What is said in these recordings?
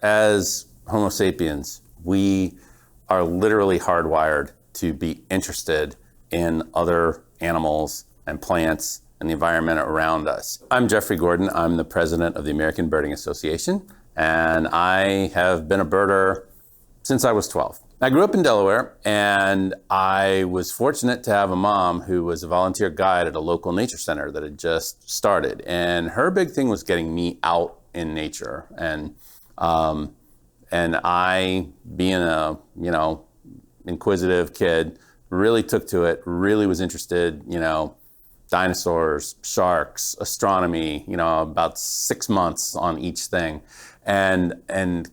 as Homo sapiens, we are literally hardwired to be interested in other animals and plants and the environment around us. I'm Jeffrey Gordon. I'm the president of the American Birding Association, and I have been a birder since I was 12. I grew up in Delaware, and I was fortunate to have a mom who was a volunteer guide at a local nature center that had just started. And her big thing was getting me out in nature. And I, being a, inquisitive kid, really took to it, really was interested, dinosaurs, sharks, astronomy, about 6 months on each thing. And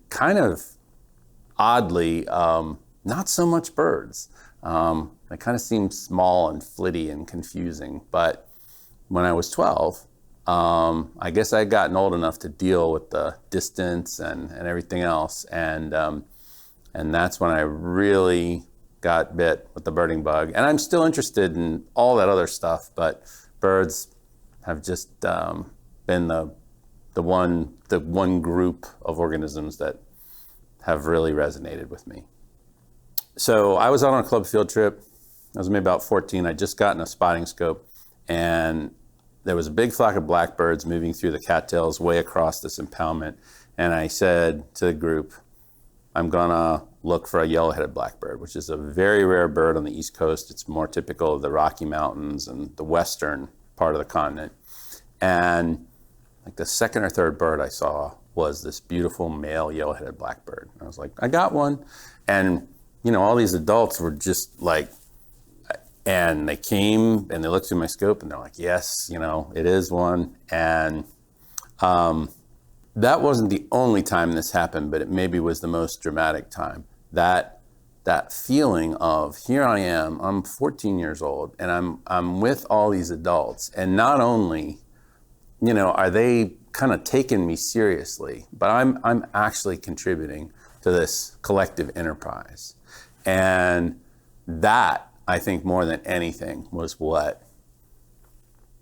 kind of oddly, not so much birds. They kind of seemed small and flitty and confusing. But when I was 12, I guess I had gotten old enough to deal with the distance and everything else. And that's when I really got bit with the birding bug. And I'm still interested in all that other stuff, but birds have just been the one group of organisms that have really resonated with me. So I was out on a club field trip. I was maybe about 14. I'd just gotten a spotting scope, and there was a big flock of blackbirds moving through the cattails way across this impoundment. And I said to the group, I'm gonna look for a yellow-headed blackbird, which is a very rare bird on the East Coast. It's more typical of the Rocky Mountains and the western part of the continent. And like the second or third bird I saw was this beautiful male yellow-headed blackbird. I was like, I got one. And, all these adults were just like, and they came and they looked through my scope and they're like, yes, it is one. And that wasn't the only time this happened, but it maybe was the most dramatic time. That feeling of, here I am, I'm 14 years old, and I'm with all these adults. And not only, are they kind of taking me seriously, but I'm actually contributing to this collective enterprise. And that, I think, more than anything, was what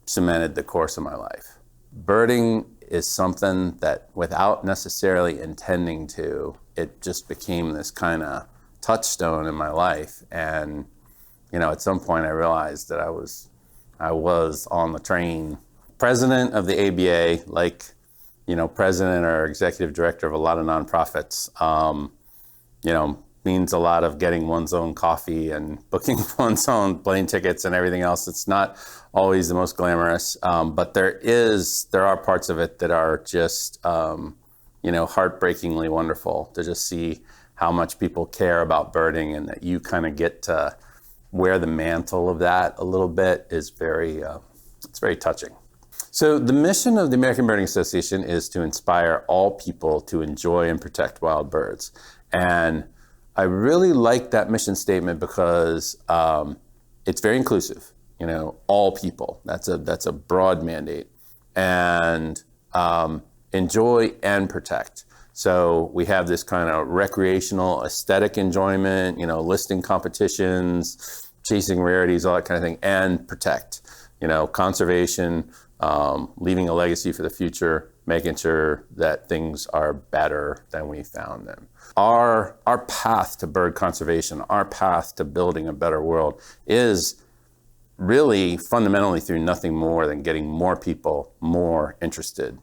cemented the course of my life. Birding is something that, without necessarily intending to, it just became this kind of touchstone in my life. And, at some point I realized that I was on the train. President of the ABA, like, president or executive director of a lot of nonprofits, means a lot of getting one's own coffee and booking one's own plane tickets and everything else. It's not always the most glamorous, but there are parts of it that are just, heartbreakingly wonderful to just see how much people care about birding, and that you kind of get to wear the mantle of that a little bit is it's very touching. So the mission of the American Birding Association is to inspire all people to enjoy and protect wild birds. And I really like that mission statement because it's very inclusive, all people. That's a broad mandate. And enjoy and protect. So we have this kind of recreational aesthetic enjoyment, listing competitions, chasing rarities, all that kind of thing, and protect, conservation, leaving a legacy for the future, making sure that things are better than we found them. Our path to bird conservation, our path to building a better world is really fundamentally through nothing more than getting more people more interested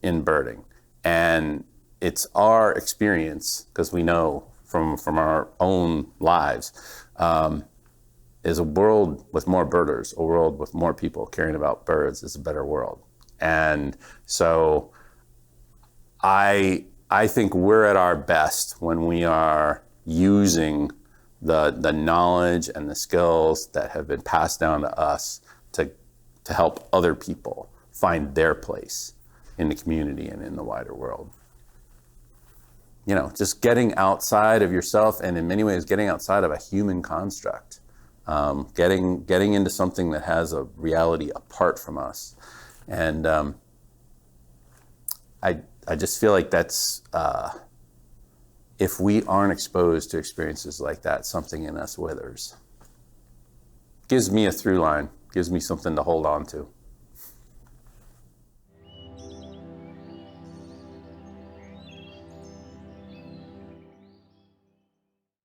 in birding. And it's our experience, because we know from our own lives, is a world with more birders, a world with more people caring about birds is a better world. And so I think we're at our best when we are using the knowledge and the skills that have been passed down to us to help other people find their place in the community and in the wider world. Just getting outside of yourself, and in many ways getting outside of a human construct. Getting into something that has a reality apart from us. And I just feel like that's, if we aren't exposed to experiences like that, something in us withers. Gives me a through line, gives me something to hold on to.